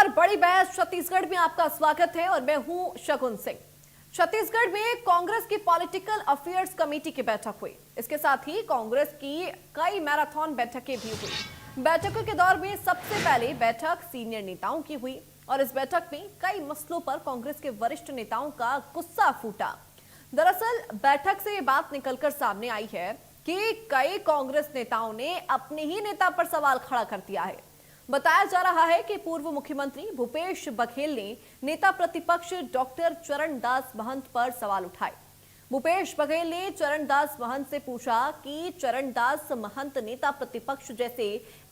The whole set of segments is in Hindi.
नमस्कार, बड़ी बहस छत्तीसगढ़ में आपका स्वागत है और मैं हूं शगुन सिंह। छत्तीसगढ़ में कांग्रेस की पॉलिटिकल अफेयर्स कमेटी की बैठक हुई। इसके साथ ही कांग्रेस की कई मैराथन बैठकें भी हुई। बैठकों के दौर में सबसे पहले बैठक सीनियर नेताओं की हुई और इस बैठक में कई मसलों पर कांग्रेस के वरिष्ठ नेताओं का गुस्सा फूटा। दरअसल बैठक से ये बात निकलकर सामने आई है कि कई कांग्रेस नेताओं ने अपने ही नेता पर सवाल खड़ा कर दिया है। बताया जा रहा है कि पूर्व मुख्यमंत्री भूपेश बघेल ने नेता प्रतिपक्ष डॉक्टर चरणदास महंत पर सवाल उठाए। भूपेश बघेल ने चरणदास महंत से पूछा कि चरणदास महंत नेता प्रतिपक्ष जैसे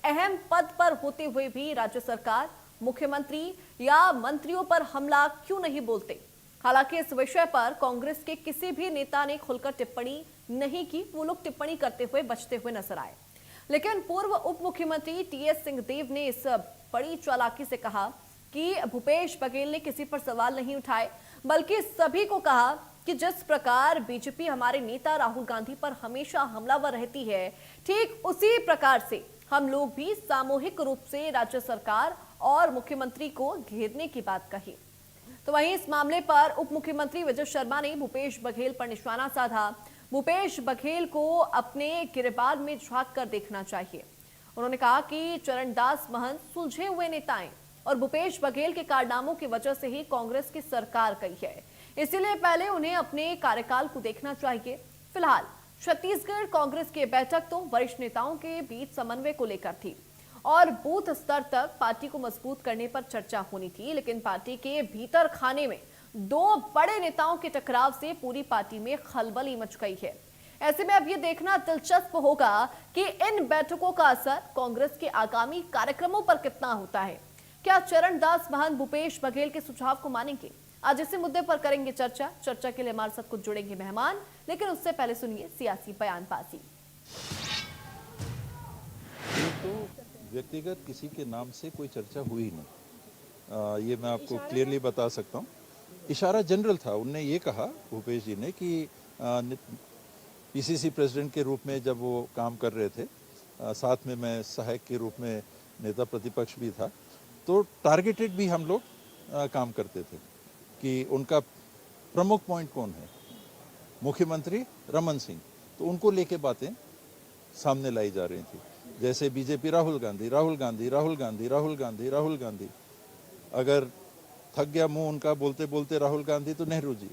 अहम पद पर होते हुए भी राज्य सरकार, मुख्यमंत्री या मंत्रियों पर हमला क्यों नहीं बोलते। हालांकि इस विषय पर कांग्रेस के किसी भी नेता ने खुलकर टिप्पणी नहीं की। वो लोग टिप्पणी करते हुए बचते हुए नजर आए। लेकिन पूर्व उप मुख्यमंत्री टीएस सिंहदेव ने इस बड़ी चालाकी से कहा कि भूपेश बघेल ने किसी पर सवाल नहीं उठाए, बल्कि सभी को कहा कि जिस प्रकार बीजेपी हमारे नेता राहुल गांधी पर हमेशा हमलावर रहती है, ठीक उसी प्रकार से हम लोग भी सामूहिक रूप से राज्य सरकार और मुख्यमंत्री को घेरने की बात कही। तो वहीं इस मामले पर उप मुख्यमंत्री विजय शर्मा ने भूपेश बघेल पर निशाना साधा। भूपेश बघेल को अपने गिरबान में झांक कर देखना चाहिए। उन्होंने कहा कि चरणदास महंत सुलझे हुए नेता हैं और भूपेश बघेल के कारनामों की वजह से ही कांग्रेस की सरकार गई है, इसीलिए पहले उन्हें अपने कार्यकाल को देखना चाहिए। फिलहाल छत्तीसगढ़ कांग्रेस की बैठक तो वरिष्ठ नेताओं के बीच समन्वय को लेकर थी और बूथ स्तर तक पार्टी को मजबूत करने पर चर्चा होनी थी, लेकिन पार्टी के भीतर खाने में दो बड़े नेताओं के टकराव से पूरी पार्टी में खलबली मच गई है। ऐसे में अब ये देखना दिलचस्प होगा कि इन बैठकों का असर कांग्रेस के आगामी कार्यक्रमों पर कितना होता है। क्या चरणदास महंत भूपेश बघेल के सुझाव को मानेंगे? आज इसी मुद्दे पर करेंगे चर्चा के लिए हमारे साथ कुछ जुड़ेंगे मेहमान, लेकिन उससे पहले सुनिए सियासी बयानबाजी। तो व्यक्तिगत किसी के नाम से कोई चर्चा हुई नहीं, ये मैं आपको क्लियरली बता सकता हूँ। इशारा जनरल था। उनने ये कहा, भूपेश जी ने, कि पीसीसी प्रेसिडेंट के रूप में जब वो काम कर रहे थे, साथ में मैं सहायक के रूप में नेता प्रतिपक्ष भी था, तो टारगेटेड भी हम लोग काम करते थे कि उनका प्रमुख पॉइंट कौन है, मुख्यमंत्री रमन सिंह, तो उनको लेके बातें सामने लाई जा रही थी। जैसे बीजेपी राहुल गांधी, राहुल गांधी, राहुल गांधी, राहुल गांधी, राहुल गांधी, अगर थक गया मुंह उनका बोलते बोलते राहुल गांधी तो नेहरू जी।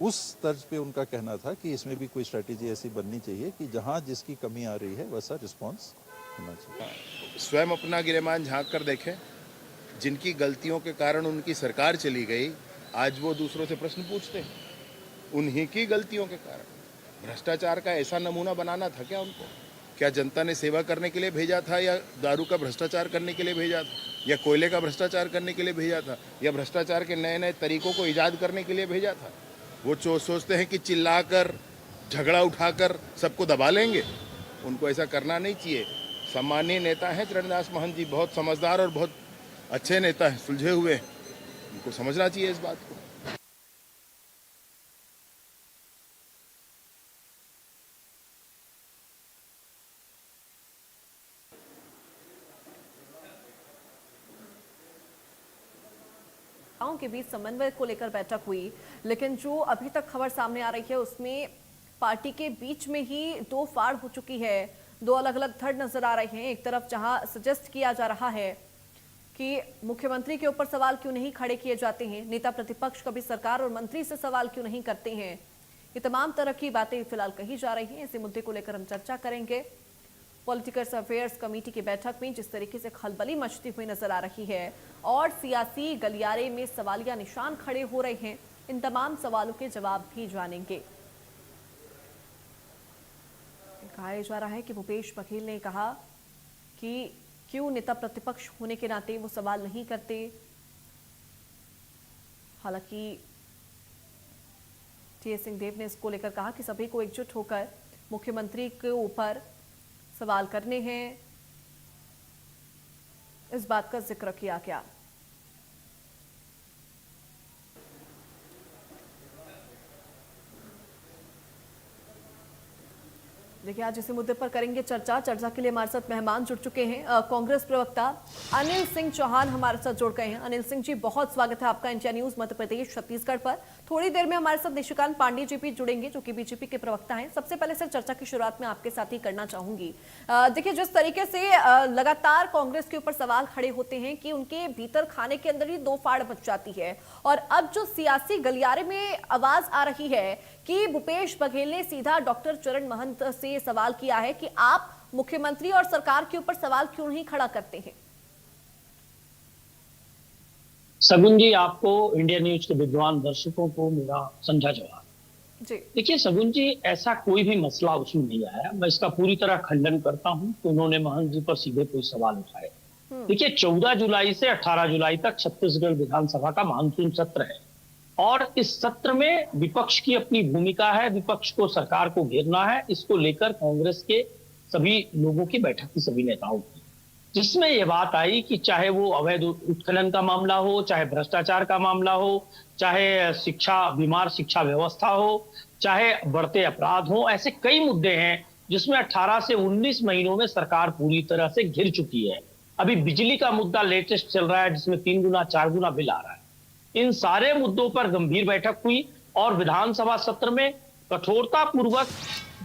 उस तर्ज पे उनका कहना था कि इसमें भी कोई स्ट्रेटेजी ऐसी बननी चाहिए कि जहां जिसकी कमी आ रही है वैसा रिस्पांस होना चाहिए। स्वयं अपना गिरेबान झांक कर देखें। जिनकी गलतियों के कारण उनकी सरकार चली गई, आज वो दूसरों से प्रश्न पूछते हैं। उन्हीं की गलतियों के कारण भ्रष्टाचार का ऐसा नमूना बनाना था क्या उनको? क्या जनता ने सेवा करने के लिए भेजा था, या दारू का भ्रष्टाचार करने के लिए भेजा था, या कोयले का भ्रष्टाचार करने के लिए भेजा था, या भ्रष्टाचार के नए नए तरीकों को ईजाद करने के लिए भेजा था? वो सोचते हैं कि चिल्लाकर, झगड़ा उठाकर सबको दबा लेंगे। उनको ऐसा करना नहीं चाहिए। सम्मानीय नेता हैं चरणदास महंत जी, बहुत समझदार और बहुत अच्छे नेता हैं, सुलझे हुए हैं। उनको समझना चाहिए इस बात को। के बीच समन्वय को लेकर बैठक हुई, लेकिन जो अभी तक खबर सामने आ रही है उसमें पार्टी के बीच में ही दो फाड़ हो चुकी है। दो अलग अलग धड़ नजर आ रहे हैं। एक तरफ जहां सजेस्ट किया जा रहा है कि मुख्यमंत्री के ऊपर सवाल क्यों नहीं खड़े किए जाते हैं, नेता प्रतिपक्ष कभी सरकार और मंत्री से सवाल क्यों नहीं करते हैं। ये तमाम तरह की बातें फिलहाल कही जा रही हैं। इसी मुद्दे को लेकर हम चर्चा करेंगे। पॉलिटिकल अफेयर्स कमेटी की बैठक में जिस तरीके से खलबली मचती हुई नजर आ रही है और सियासी गलियारे में सवालिया निशान खड़े हो रहे हैं, इन तमाम सवालों के जवाब भी जानेंगे। कहा जा रहा है कि भूपेश बघेल ने कहा कि क्यों नेता प्रतिपक्ष होने के नाते वो सवाल नहीं करते। हालांकि टीएस सिंहदेव ने इसको लेकर कहा कि सभी को एकजुट होकर मुख्यमंत्री के ऊपर सवाल करने हैं, इस बात का जिक्र किया गया। देखिए, आज इसी मुद्दे पर करेंगे चर्चा के लिए हमारे साथ मेहमान जुड़ चुके हैं। कांग्रेस प्रवक्ता अनिल सिंह चौहान हमारे साथ जुड़ गए हैं। अनिल सिंह जी, बहुत स्वागत है आपका इंडिया न्यूज मध्य प्रदेश छत्तीसगढ़ पर। थोड़ी देर में हमारे साथ निशिकांत पांडे जी भी जुड़ेंगे, जो कि बीजेपी के प्रवक्ता हैं। सबसे पहले सर, चर्चा की शुरुआत में आपके साथ ही करना चाहूंगी। देखिए, जिस तरीके से लगातार कांग्रेस के ऊपर सवाल खड़े होते हैं कि उनके भीतर खाने के अंदर ही दो फाड़ मच जाती है, और अब जो सियासी गलियारे में आवाज आ रही है कि भूपेश बघेल ने सीधा डॉक्टर चरण महंत से सवाल किया है कि आप मुख्यमंत्री और सरकार के ऊपर सवाल क्यों नहीं खड़ा करते हैं। सगुन जी, आपको इंडिया न्यूज के विद्वान दर्शकों को मेरा संझा जवाब। जी, देखिए सगुन जी, ऐसा कोई भी मसला उसमें नहीं आया। मैं इसका पूरी तरह खंडन करता हूं कि उन्होंने महंत जी पर सीधे कोई सवाल उठाए। देखिए, 14 जुलाई से 18 जुलाई तक छत्तीसगढ़ विधानसभा का मानसून सत्र है, और इस सत्र में विपक्ष की अपनी भूमिका है। विपक्ष को सरकार को घेरना है। इसको लेकर कांग्रेस के सभी लोगों की बैठक थी, सभी नेताओं की, जिसमें यह बात आई कि चाहे वो अवैध उत्खनन का मामला हो, चाहे भ्रष्टाचार का मामला हो, चाहे बीमार शिक्षा व्यवस्था हो, चाहे बढ़ते अपराध हो, ऐसे कई मुद्दे हैं जिसमें 18 से 19 महीनों में सरकार पूरी तरह से घिर चुकी है। अभी बिजली का मुद्दा लेटेस्ट चल रहा है, जिसमें 3 गुना 4 गुना बिल आ रहा है। इन सारे मुद्दों पर गंभीर बैठक हुई, और विधानसभा सत्र में कठोरता पूर्वक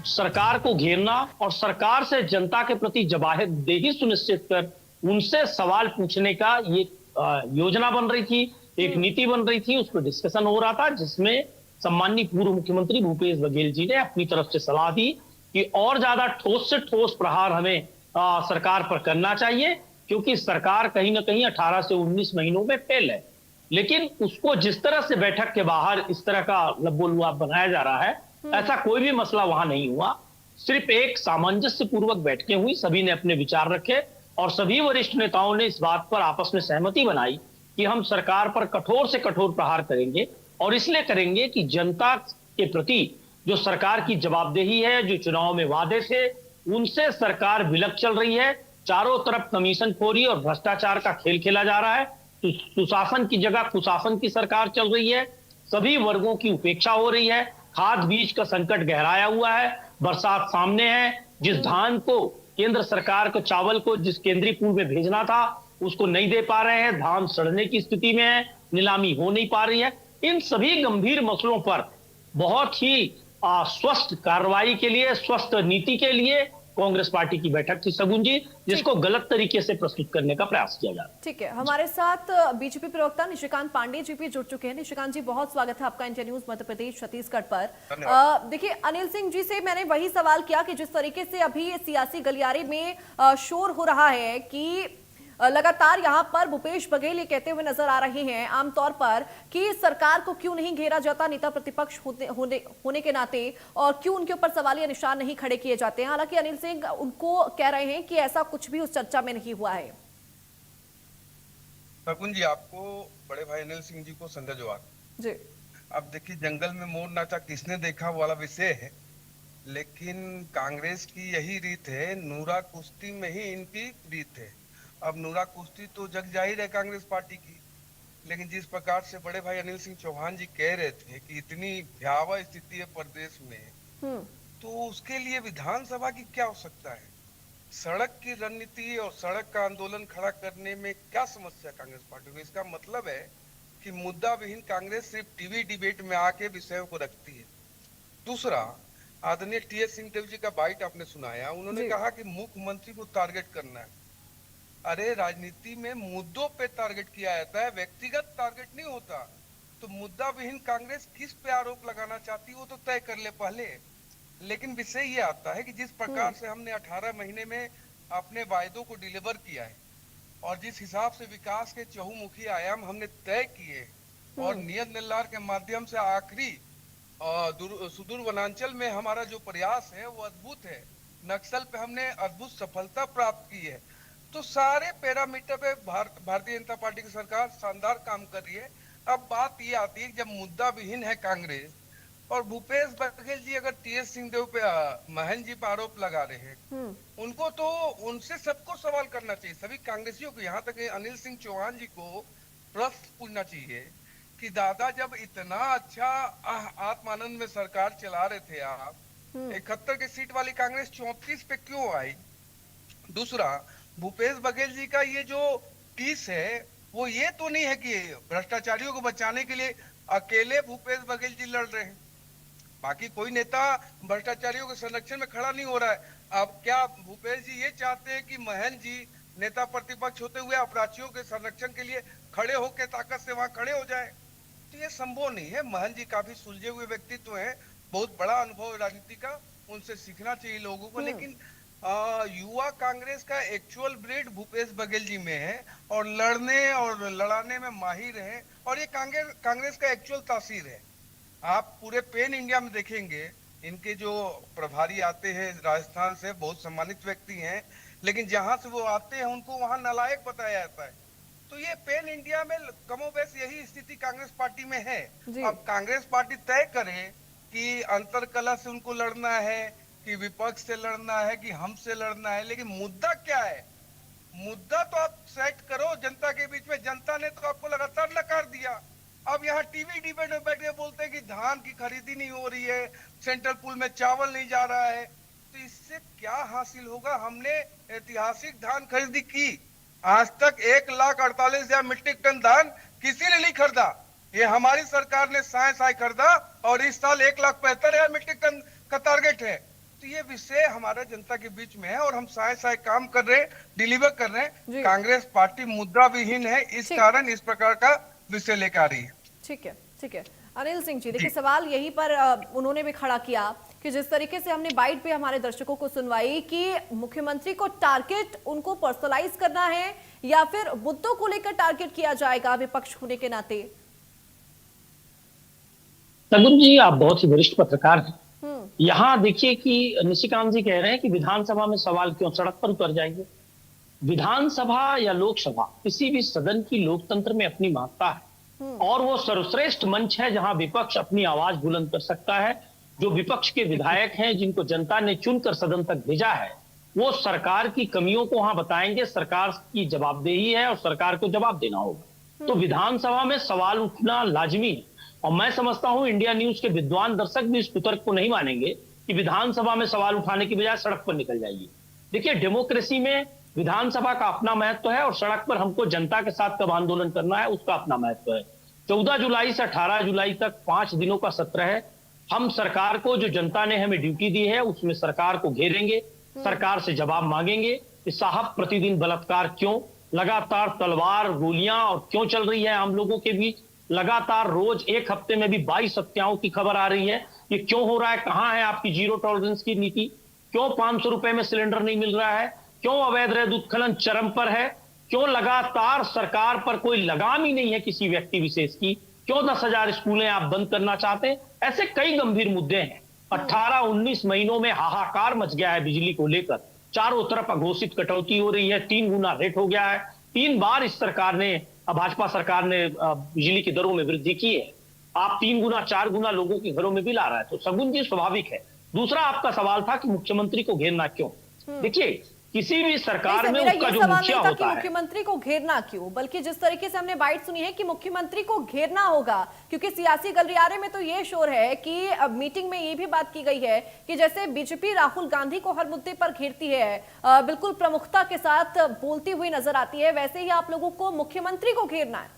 सरकार को घेरना और सरकार से जनता के प्रति जवाबदेही सुनिश्चित कर उनसे सवाल पूछने का ये योजना बन रही थी, एक नीति बन रही थी। उस पर डिस्कशन हो रहा था, जिसमें सम्माननीय पूर्व मुख्यमंत्री भूपेश बघेल जी ने अपनी तरफ से सलाह दी कि और ज्यादा ठोस से ठोस प्रहार हमें सरकार पर करना चाहिए, क्योंकि सरकार कहीं ना कहीं 18 से 19 महीनों में फेल है। लेकिन उसको जिस तरह से बैठक के बाहर इस तरह का लब्बो-लुआब बनाया जा रहा है, ऐसा कोई भी मसला वहां नहीं हुआ। सिर्फ एक सामंजस्य पूर्वक बैठकें हुई, सभी ने अपने विचार रखे, और सभी वरिष्ठ नेताओं ने इस बात पर आपस में सहमति बनाई कि हम सरकार पर कठोर से कठोर प्रहार करेंगे, और इसलिए करेंगे कि जनता के प्रति जो सरकार की जवाबदेही है, जो चुनाव में वादे थे, उनसे सरकार विलग चल रही है। चारों तरफ कमीशनखोरी और भ्रष्टाचार का खेल खेला जा रहा है। सुशासन की जगह कुशासन की सरकार चल रही है। सभी वर्गों की उपेक्षा हो रही है। खाद बीज का संकट गहराया हुआ है। बरसात सामने है। जिस धान को केंद्र सरकार को, चावल को जिस केंद्रीय पूल में भेजना था, उसको नहीं दे पा रहे हैं। धान सड़ने की स्थिति में है, नीलामी हो नहीं पा रही है। इन सभी गंभीर मसलों पर बहुत ही स्वस्थ कार्रवाई के लिए, स्वस्थ नीति के लिए कांग्रेस पार्टी की बैठक थी सगुन जी, जिसको गलत तरीके से प्रस्तुत करने का प्रयास किया जा रहा है। ठीक है, हमारे साथ बीजेपी प्रवक्ता निशिकांत पांडे जी भी जुड़ चुके हैं। निशिकांत जी, बहुत स्वागत है आपका इंडिया न्यूज मध्य प्रदेश छत्तीसगढ़ पर। देखिए, अनिल सिंह जी से मैंने वही सवाल किया कि जिस तरीके से अभी सियासी गलियारे में शोर हो रहा है कि लगातार यहाँ पर भूपेश बघेल ये कहते हुए नजर आ रहे हैं आमतौर पर कि सरकार को क्यों नहीं घेरा जाता नेता प्रतिपक्ष होने के नाते, और क्यों उनके ऊपर सवालिया निशान नहीं खड़े किए जाते हैं। हालांकि अनिल सिंह उनको कह रहे हैं कि ऐसा कुछ भी उस चर्चा में नहीं हुआ है। शकुन जी, आपको बड़े भाई अनिल सिंह जी को संध्या जवाब जी, अब देखिए, जंगल में मोर नाचा किसने देखा वाला विषय है, लेकिन कांग्रेस की यही रीत है। नूरा कुश्ती में ही इनकी रीत है। अब नूरा कुश्ती तो जग जाहिर है कांग्रेस पार्टी की, लेकिन जिस प्रकार से बड़े भाई अनिल सिंह चौहान जी कह रहे थे कि इतनी भयावह स्थिति है प्रदेश में, तो उसके लिए विधानसभा की क्या आवश्यकता है? सड़क की रणनीति और सड़क का आंदोलन खड़ा करने में क्या समस्या कांग्रेस पार्टी को? इसका मतलब है कि मुद्दा विहीन कांग्रेस सिर्फ टीवी डिबेट में आके विषयों को रखती है। दूसरा, आदरणीय टी.एस. सिंहदेव जी का बाइट आपने सुनाया। उन्होंने कहा कि मुख्यमंत्री को टारगेट करना है। अरे, राजनीति में मुद्दों पे टारगेट किया जाता है, व्यक्तिगत टारगेट नहीं होता। तो मुद्दा विहीन कांग्रेस किस पे आरोप लगाना चाहती है वो तो तय कर ले पहले। लेकिन विषय ये आता है कि जिस प्रकार से हमने 18 महीने में अपने वायदों को डिलीवर किया है, और जिस हिसाब से विकास के चहुमुखी आयाम हमने तय किए, और नियत निर्धार के माध्यम से आखिरी सुदूर वनांचल में हमारा जो प्रयास है वो अद्भुत है। नक्सल पे हमने अद्भुत सफलता प्राप्त की है। तो सारे पैरामीटर पे भारतीय जनता पार्टी की सरकार शानदार काम कर रही है। अब बात ये आती है कि जब मुद्दा विहीन है कांग्रेस, और भूपेश बघेल जी अगर टी.एस. सिंहदेव पे महंत जी पे आरोप लगा रहे हैं, उनको तो उनसे सबको सवाल करना चाहिए, सभी कांग्रेसियों को। यहाँ तक अनिल सिंह चौहान जी को प्रश्न पूछना चाहिए कि दादा, जब इतना अच्छा आत्मानंद में सरकार चला रहे थे आप, 71 की सीट वाली कांग्रेस 34 पे क्यों आई? दूसरा, भूपेश बघेल जी का ये जो पीस है वो ये तो नहीं है कि भ्रष्टाचारियों को बचाने के लिए अकेले भूपेश बघेल जी लड़ रहे हैं, बाकी कोई नेता भ्रष्टाचारियों के संरक्षण में खड़ा नहीं हो रहा है। अब क्या भूपेश जी ये चाहते हैं कि महन जी नेता प्रतिपक्ष होते हुए अपराधियों के संरक्षण के लिए खड़े होकर ताकत से वहां खड़े हो जाए? तो ये संभव नहीं है। महन जी काफी सुलझे हुए व्यक्तित्व हैं, बहुत बड़ा अनुभव है राजनीति का, उनसे सीखना चाहिए लोगों को। लेकिन युवा कांग्रेस का एक्चुअल ब्रीड भूपेश बघेल जी में है और लड़ने और लड़ाने में माहिर है, और ये कांग्रेस का एक्चुअल तासीर है। आप पूरे पेन इंडिया में देखेंगे, इनके जो प्रभारी आते हैं राजस्थान से, बहुत सम्मानित व्यक्ति हैं, लेकिन जहां से वो आते हैं उनको वहां नालायक बताया जाता है। तो ये पेन इंडिया में कमोबेश यही स्थिति कांग्रेस पार्टी में है। अब कांग्रेस पार्टी तय करे कि अंतरकलह से उनको लड़ना है, कि विपक्ष से लड़ना है, कि हमसे लड़ना है, लेकिन मुद्दा क्या है? मुद्दा तो आप सेट करो जनता के बीच में। जनता ने तो आपको लगातार नकार दिया। अब यहाँ टीवी डिबेट में बैठ के बोलते हैं कि धान की खरीदी नहीं हो रही है, सेंट्रल पूल में चावल नहीं जा रहा है, तो इससे क्या हासिल होगा? हमने ऐतिहासिक धान खरीदी की, आज तक 1,48,000 मीट्रिक टन धान किसी ने नहीं खरीदा। ये हमारी सरकार ने साय खरीदा और इस साल 1,75,000 मीट्रिक टन का टारगेट है। तो ये विषय हमारा जनता के बीच में है और हम साय काम कर रहे हैं, डिलीवर कर रहे हैं। कांग्रेस पार्टी मुद्दा विहीन है, इस कारण इस प्रकार का विषय लेकर आ रही है। ठीक है अनिल सिंह जी, देखिए सवाल यहीं पर उन्होंने भी खड़ा किया कि जिस तरीके से हमने बाइट पे हमारे दर्शकों को सुनवाई कि मुख्यमंत्री को टारगेट उनको पर्सनलाइज करना है या फिर मुद्दों को लेकर टारगेट किया जाएगा विपक्ष होने के नाते। सगुन जी, आप बहुत ही वरिष्ठ पत्रकार हैं। यहाँ देखिए कि निशिकांत जी कह रहे हैं कि विधानसभा में सवाल क्यों, सड़क पर उतर जाइए। विधानसभा या लोकसभा किसी भी सदन की लोकतंत्र में अपनी महत्ता है और वो सर्वश्रेष्ठ मंच है जहां विपक्ष अपनी आवाज बुलंद कर सकता है। जो विपक्ष के विधायक हैं जिनको जनता ने चुनकर सदन तक भेजा है, वो सरकार की कमियों को वहां बताएंगे। सरकार की जवाबदेही है और सरकार को जवाब देना होगा। तो विधानसभा में सवाल उठना लाजमी है और मैं समझता हूं इंडिया न्यूज के विद्वान दर्शक भी इस कुतर्क को नहीं मानेंगे कि विधानसभा में सवाल उठाने की बजाय सड़क पर निकल जाइए। देखिए, डेमोक्रेसी में विधानसभा का अपना महत्व है और सड़क पर हमको जनता के साथ कब आंदोलन करना है उसका अपना महत्व है। 14 जुलाई से 18 जुलाई तक 5 दिनों का सत्र है। हम सरकार को, जो जनता ने हमें ड्यूटी दी है, उसमें सरकार को घेरेंगे, सरकार से जवाब मांगेंगे कि साहब प्रतिदिन बलात्कार क्यों, लगातार तलवार गोलियां और क्यों चल रही है आम लोगों के बीच, लगातार रोज एक हफ्ते में भी 22 हत्याओं की खबर आ रही है। ये क्यों हो रहा है? कहां है आपकी जीरो टॉलरेंस की नीति? क्यों 500 रुपए में सिलेंडर नहीं मिल रहा है? क्यों अवैध रेत उत्खनन चरम पर है? क्यों लगातार सरकार पर कोई लगाम ही नहीं है किसी व्यक्ति विशेष की? क्यों 10,000 स्कूलें आप बंद करना चाहते हैं? ऐसे कई गंभीर मुद्दे हैं। 18-19 महीनों में हाहाकार मच गया है बिजली को लेकर। चारों तरफ अघोषित कटौती हो रही है, 3 गुना रेट हो गया है। 3 बार इस सरकार ने, भाजपा सरकार ने बिजली की दरों में वृद्धि की है। आप 3 गुना 4 गुना लोगों के घरों में बिल आ रहा है, तो सगुन जी स्वाभाविक है। दूसरा आपका सवाल था कि मुख्यमंत्री को घेरना क्यों। देखिए, किसी भी सरकार में उसका जो मुखिया होता है, मुख्यमंत्री को घेरना क्यों, बल्कि जिस तरीके से हमने बाइट सुनी है कि मुख्यमंत्री को घेरना होगा, क्योंकि सियासी गलियारे में तो ये शोर है कि अब मीटिंग में ये भी बात की गई है कि जैसे बीजेपी राहुल गांधी को हर मुद्दे पर घेरती है, बिल्कुल प्रमुखता के साथ बोलती हुई नजर आती है, वैसे ही आप लोगों को मुख्यमंत्री को घेरना है।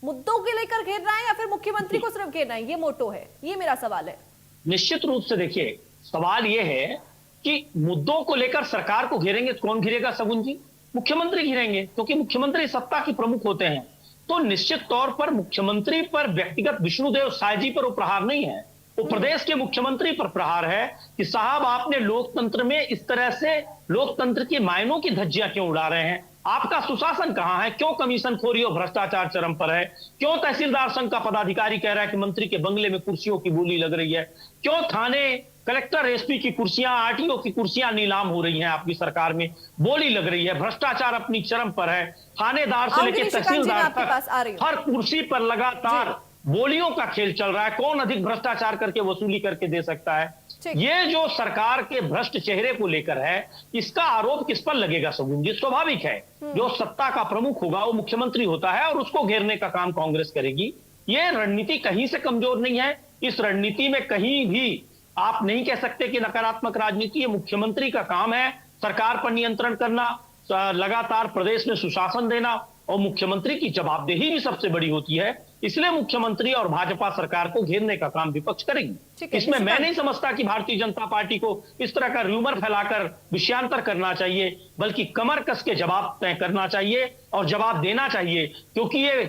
मुद्दों के लेकर घेरना है या फिर मुख्यमंत्री को सिर्फ घेरना है, ये मोटो है? ये मेरा सवाल है। निश्चित रूप से देखिए, सवाल ये है कि मुद्दों को लेकर सरकार को घेरेंगे तो कौन घेरेगा सगुन जी? मुख्यमंत्री घेरेंगे, क्योंकि मुख्यमंत्री सत्ता के प्रमुख होते हैं। तो निश्चित तौर पर मुख्यमंत्री पर व्यक्तिगत विष्णुदेव साय जी पर वो प्रहार नहीं है, वो प्रदेश के मुख्यमंत्री पर प्रहार है कि साहब आपने लोकतंत्र में इस तरह से लोकतंत्र की मायनों की धज्जियां क्यों उड़ा रहे हैं? आपका सुशासन कहां है? क्यों कमीशन खोरी और भ्रष्टाचार चरम पर है? क्यों तहसीलदार संघ का पदाधिकारी कह रहा है कि मंत्री के बंगले में कुर्सियों की बोली लग रही है? क्यों थाने कलेक्टर एसपी की कुर्सियां, आरटीओ की कुर्सियां नीलाम हो रही हैं? आपकी सरकार में बोली लग रही है, भ्रष्टाचार अपनी चरम पर है। थानेदार से लेकर तहसीलदार तक हर कुर्सी पर लगातार बोलियों का खेल चल रहा है। कौन अधिक भ्रष्टाचार करके वसूली करके दे सकता है? ये जो सरकार के भ्रष्ट चेहरे को लेकर है, इसका आरोप किस पर लगेगा सगुन जी? स्वाभाविक है, जो सत्ता का प्रमुख होगा वो मुख्यमंत्री होता है और उसको घेरने का काम कांग्रेस करेगी। ये रणनीति कहीं से कमजोर नहीं है। इस रणनीति में कहीं भी आप नहीं कह सकते कि नकारात्मक राजनीति, ये मुख्यमंत्री का काम है सरकार पर नियंत्रण करना, लगातार प्रदेश में सुशासन देना, और मुख्यमंत्री की जवाबदेही भी सबसे बड़ी होती है। इसलिए मुख्यमंत्री और भाजपा सरकार को घेरने का काम विपक्ष करेगी। इसमें मैं नहीं समझता कि भारतीय जनता पार्टी को इस तरह का र्यूमर फैलाकर विषयांतर करना चाहिए, बल्कि कमर कस के जवाब तय करना चाहिए और जवाब देना चाहिए, क्योंकि ये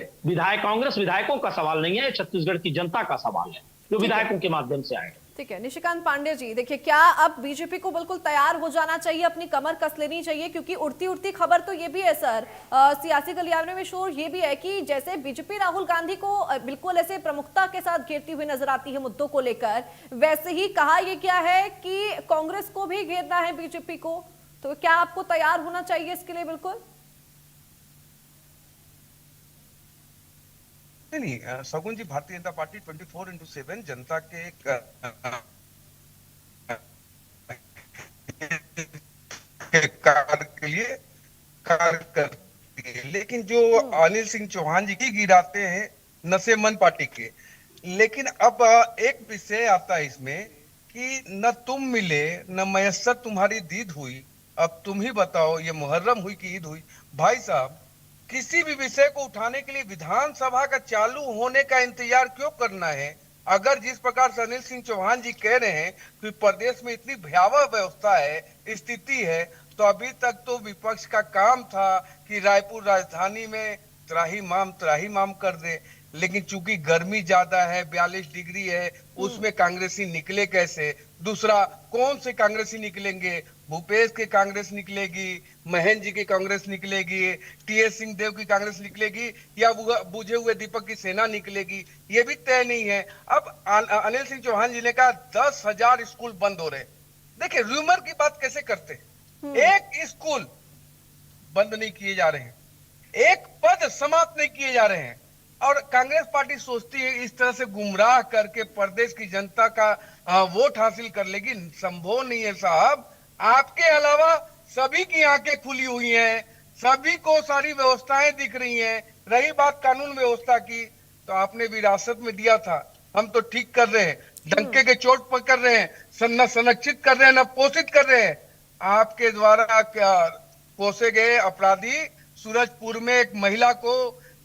कांग्रेस विधायकों का सवाल नहीं है, छत्तीसगढ़ की जनता का सवाल है जो विधायकों के माध्यम से आए। ठीक है, निशिकांत पांडे जी, देखिए, क्या अब बीजेपी को बिल्कुल तैयार हो जाना चाहिए, अपनी कमर कस लेनी चाहिए? क्योंकि उड़ती उड़ती खबर तो ये भी है सर, सियासी गलियारे में शोर ये भी है कि जैसे बीजेपी राहुल गांधी को बिल्कुल ऐसे प्रमुखता के साथ घेरती हुई नजर आती है मुद्दों को लेकर, वैसे ही कहा यह क्या है कि कांग्रेस को भी घेरना है बीजेपी को, तो क्या आपको तैयार होना चाहिए इसके लिए? बिल्कुल नहीं, शगुन जी, भारतीय जनता पार्टी 24/7 जनता के कार्य के लिए कार्य करती है। लेकिन जो अनिल सिंह चौहान जी की गिराते हैं नशेमंद पार्टी के, लेकिन अब एक विषय आता है इसमें कि न तुम मिले न मयस्सर तुम्हारी दीद हुई, अब तुम ही बताओ ये मुहर्रम हुई कि ईद हुई। भाई साहब, किसी भी विषय को उठाने के लिए विधानसभा का चालू होने का इंतजार क्यों करना है? अगर जिस प्रकार से अनिल सिंह चौहान जी कह रहे हैं कि प्रदेश में इतनी भयावह व्यवस्था है, स्थिति है, तो अभी तक तो विपक्ष का काम था कि रायपुर राजधानी में त्राही माम कर दे। लेकिन चूंकि गर्मी ज्यादा है, 42 डिग्री है, उसमें कांग्रेसी निकले कैसे? दूसरा, कौन से कांग्रेसी निकलेंगे? भूपेश के कांग्रेस निकलेगी, महेंद्र जी की कांग्रेस निकलेगी, टीएस सिंहदेव की कांग्रेस निकलेगी, या बुझे हुए दीपक की सेना निकलेगी? ये भी तय नहीं है। अब अनिल सिंह चौहान जी ने कहा 10,000 स्कूल बंद हो रहे। देखिए, रूमर की बात कैसे करते? एक स्कूल बंद नहीं किए जा रहे हैं, एक पद समाप्त नहीं किए जा रहे हैं, और कांग्रेस पार्टी सोचती है इस तरह से गुमराह करके प्रदेश की जनता का वोट हासिल कर लेगी। संभव नहीं है साहब। आपके अलावा सभी की आंखें खुली हुई हैं, सभी को सारी व्यवस्थाएं दिख रही हैं। रही बात कानून व्यवस्था की, तो आपने विरासत में दिया था, हम तो ठीक कर रहे हैं, डंके के चोट पर कर रहे हैं, न संरक्षित कर रहे हैं, न पोषित कर रहे हैं। आपके द्वारा पोसे गए अपराधी सूरजपुर में एक महिला को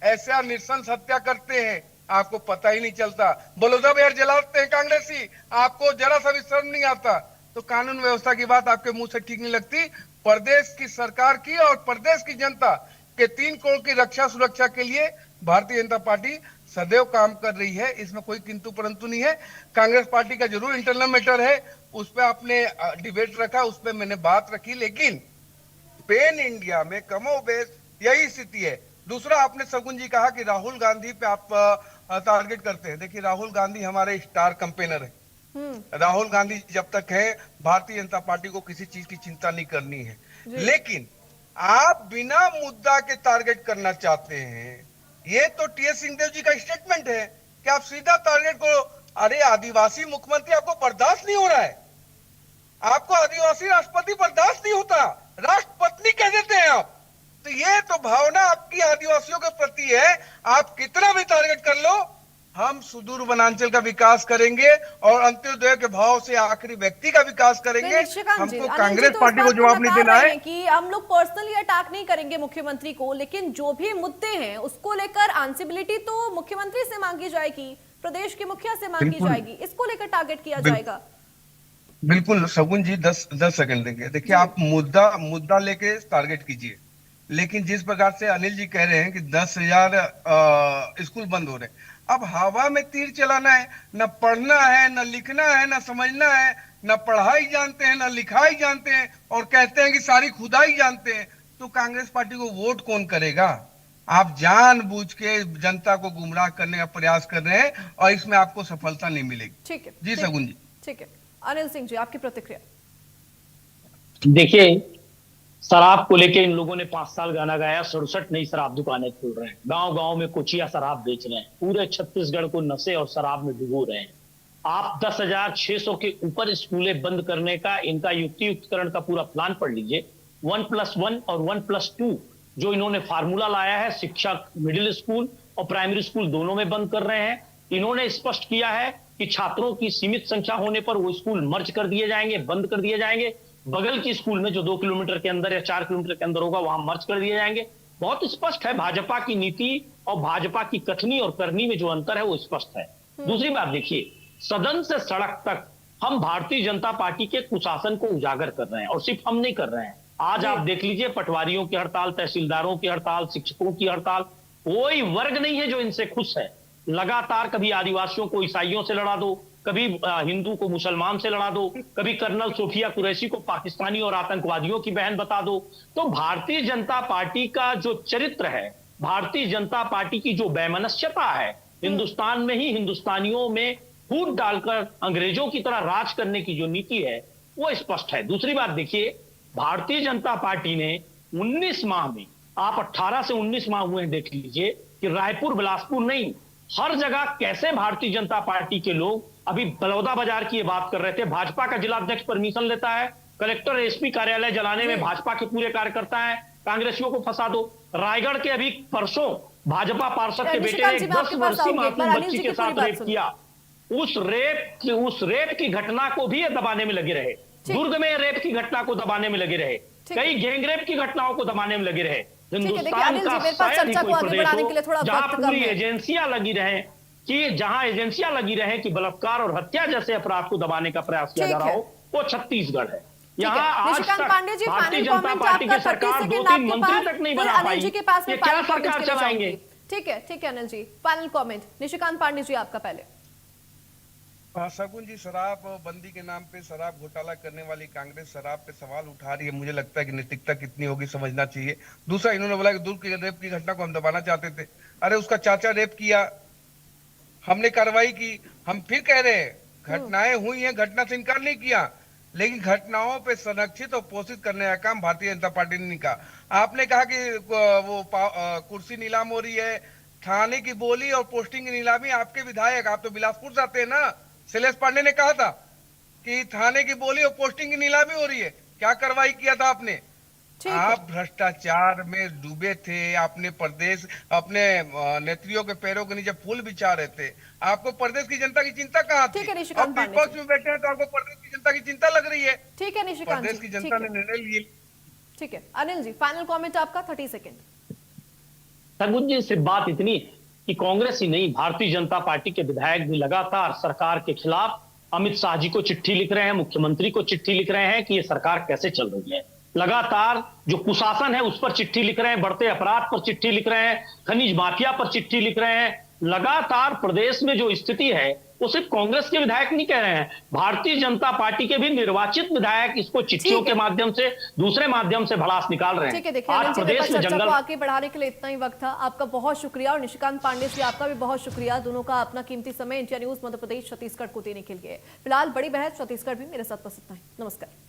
ऐसा नृशंस हत्या करते हैं, आपको पता ही नहीं चलता। बलौदा बिहार जलाते हैं कांग्रेसी, आपको जरा सा भी शर्म नहीं आता। तो कानून व्यवस्था की बात आपके मुंह से ठीक नहीं लगती। प्रदेश की सरकार की और प्रदेश की जनता के 3 करोड़ की रक्षा सुरक्षा के लिए भारतीय जनता पार्टी सदैव काम कर रही है, इसमें कोई किंतु परंतु नहीं है। कांग्रेस पार्टी का जरूर इंटरनल मैटर है, उस पर आपने डिबेट रखा, उस पर मैंने बात रखी, लेकिन पेन इंडिया में कमोबेश यही स्थिति है। दूसरा, आपने शगुन जी कहा कि राहुल गांधी पे आप टारगेट करते हैं। देखिए, राहुल गांधी हमारे स्टार कैंपेनर है। राहुल गांधी जब तक है, भारतीय जनता पार्टी को किसी चीज की चिंता नहीं करनी है। लेकिन आप बिना मुद्दा के टारगेट करना चाहते हैं, ये तो टीएस सिंहदेव जी का स्टेटमेंट है कि आप सीधा टारगेट को, अरे आदिवासी मुख्यमंत्री आपको बर्दाश्त नहीं हो रहा है, आपको आदिवासी राष्ट्रपति बर्दाश्त नहीं होता, राष्ट्रपति कह देते हैं आप। तो ये तो भावना आपकी आदिवासियों के प्रति है। आप कितना भी टारगेट कर लो, हम सुदूर वनांचल का विकास करेंगे और अंत्योदय के भाव से आखिरी व्यक्ति का विकास करेंगे। हमको कांग्रेस पार्टी को जवाब नहीं देना है कि हम लोग पर्सनली अटैक नहीं करेंगे मुख्यमंत्री को, लेकिन जो भी मुद्दे हैं उसको लेकर आंसिबिलिटी तो मुख्यमंत्री से मांगी जाएगी, प्रदेश के मुखिया से मांगी जाएगी, इसको लेकर टारगेट किया जाएगा। बिल्कुल शगुन जी, 10 सेकंड देंगे। देखिए, आप मुद्दा लेके टारगेट कीजिए, लेकिन जिस प्रकार से अनिल जी कह रहे हैं कि 10,000 स्कूल बंद हो रहे हैं, अब हवा में तीर चलाना है, न पढ़ना है, न लिखना है, न समझना है, न पढ़ाई जानते हैं, न लिखाई जानते हैं, और कहते हैं कि सारी खुदाई जानते हैं, तो कांग्रेस पार्टी को वोट कौन करेगा? आप जानबूझ के जनता को गुमराह करने का प्रयास कर रहे हैं और इसमें आपको सफलता नहीं मिलेगी। ठीक है जी शगुन जी। ठीक है, अनिल सिंह जी, आपकी प्रतिक्रिया। देखिए, शराब को लेके इन लोगों ने 5 साल गाना गाया, 67 नई शराब दुकानें खोल रहे हैं, गांव गांव में कोचिया शराब बेच रहे हैं, पूरे छत्तीसगढ़ को नशे और शराब में डुबो रहे हैं। आप 10,600 के ऊपर स्कूलें बंद करने का इनका युक्तियुक्तकरण का पूरा प्लान पढ़ लीजिए। 1+1 और 1+2 जो इन्होंने फार्मूला लाया है, शिक्षा मिडिल स्कूल और प्राइमरी स्कूल दोनों में बंद कर रहे हैं। इन्होंने स्पष्ट किया है कि छात्रों की सीमित संख्या होने पर वो स्कूल मर्ज कर दिए जाएंगे, बंद कर दिए जाएंगे। बगल की स्कूल में जो 2 किलोमीटर के अंदर या 4 किलोमीटर के अंदर होगा वहां मर्ज कर दिए जाएंगे। बहुत स्पष्ट है, भाजपा की नीति और भाजपा की कथनी और करनी में जो अंतर है वो स्पष्ट है। दूसरी बात देखिए, सदन से सड़क तक हम भारतीय जनता पार्टी के कुशासन को उजागर कर रहे हैं, और सिर्फ हम नहीं कर रहे हैं। आज आप देख लीजिए, पटवारियों की हड़ताल, तहसीलदारों की हड़ताल, शिक्षकों की हड़ताल, कोई वर्ग नहीं है जो इनसे खुश है। लगातार कभी आदिवासियों को ईसाइयों से लड़ा दो, कभी हिंदू को मुसलमान से लड़ा दो, कभी कर्नल सोफिया कुरैशी को पाकिस्तानी और आतंकवादियों की बहन बता दो। तो भारतीय जनता पार्टी का जो चरित्र है, भारतीय जनता पार्टी की जो वैमनस्यता है, हिंदुस्तान में ही हिंदुस्तानियों में फूट डालकर अंग्रेजों की तरह राज करने की जो नीति है वो स्पष्ट है। दूसरी बात देखिए, भारतीय जनता पार्टी ने 19 माह में, आप 18 से 19 माह हुए देख लीजिए कि रायपुर बिलासपुर नहीं, हर जगह कैसे भारतीय जनता पार्टी के लोग, अभी बलौदा बाजार की ये बात कर रहे थे, भाजपा का जिला अध्यक्ष परमिशन लेता है, कलेक्टर एसपी कार्यालय जलाने में भाजपा के पूरे कार्यकर्ता है, कांग्रेसियों को फंसा दो। रायगढ़ के अभी परसों भाजपा पार्षद के बेटे ने एक 10 वर्षीय मासूम बच्ची के साथ रेप किया। उस रेप की घटना को भी ये दबाने में लगे रहे। दुर्ग में रेप की घटना को दबाने में लगे रहे, कई गैंगरेप की घटनाओं को दबाने में लगे रहे। हिंदुस्तान का शायद ही कोई प्रदेश हो जहां पूरी एजेंसियां लगी रहे कि बलात्कार और हत्या जैसे अपराध को दबाने का प्रयास किया जा रहा हो, वो छत्तीसगढ़ है। यहाँ आज तक भारतीय जनता पार्टी की सरकार 2-3 मंत्री तक नहीं बना पाई, ये क्या सरकार चलाएंगे? ठीक है अनिल जी, फाइनल कमेंट निशिकांत पांडे जी आपका पहले। शगुन जी, शराब बंदी के नाम पे शराब घोटाला करने वाली कांग्रेस शराब पे सवाल उठा रही है। मुझे लगता है कि नैतिकता कितनी होगी समझना चाहिए। दूसरा, इन्होंने बोला कि दुर्ग की रेप की घटना को हम दबाना चाहते थे। अरे उसका चाचा रेप किया, हमने कार्रवाई की। हम फिर कह रहे हैं घटनाएं हुई हैं, घटना से इनकार नहीं किया, लेकिन घटनाओं पे संरक्षित और पोषित करने का काम भारतीय जनता पार्टी ने नहीं कहा। आपने कहा कि वो कुर्सी नीलाम हो रही है, थाने की बोली और पोस्टिंग की नीलामी आपके विधायक, आप तो बिलासपुर से आते हैं ना, शैलेश पांडे ने कहा था कि थाने की बोली और पोस्टिंग की नीलामी हो रही है। क्या कार्रवाई किया था आपने? आप भ्रष्टाचार में डूबे थे। आपने प्रदेश, अपने नेत्रियों के पैरों के नीचे फूल बिछा रहे थे। आपको प्रदेश की जनता की चिंता कहाँ थी? अब विपक्ष में बैठे हैं तो आपको प्रदेश की जनता की चिंता लग रही है। ठीक है निशिकांत, प्रदेश की जनता ने निर्णय लिए। ठीक है अनिल जी, फाइनल कमेंट आपका 30 सेकेंड। सरगुन जी, सिर्फ बात इतनी कि कांग्रेस ही नहीं, भारतीय जनता पार्टी के विधायक भी लगातार सरकार के खिलाफ अमित शाह जी को चिट्ठी लिख रहे हैं, मुख्यमंत्री को चिट्ठी लिख रहे हैं कि ये सरकार कैसे चल रही है। लगातार जो कुशासन है उस पर चिट्ठी लिख रहे हैं, बढ़ते अपराध पर चिट्ठी लिख रहे हैं, खनिज माफिया पर चिट्ठी लिख रहे हैं। लगातार प्रदेश में जो स्थिति है वो सिर्फ कांग्रेस के विधायक नहीं कह रहे हैं, भारतीय जनता पार्टी के भी निर्वाचित विधायक इसको चिट्ठियों के माध्यम से, दूसरे माध्यम से भड़ास निकाल रहे हैं। ठीक है, देखिए आज प्रदेश में जंगल को आगे बढ़ाने के लिए इतना ही वक्त था। आपका बहुत शुक्रिया, और निशिकांत पांडे जी आपका भी बहुत शुक्रिया, दोनों का अपना कीमती समय इंडिया न्यूज मध्य प्रदेश छत्तीसगढ़ को देने के लिए। फिलहाल बड़ी बहस छत्तीसगढ़ भी मेरे साथ बस इतना ही। नमस्कार।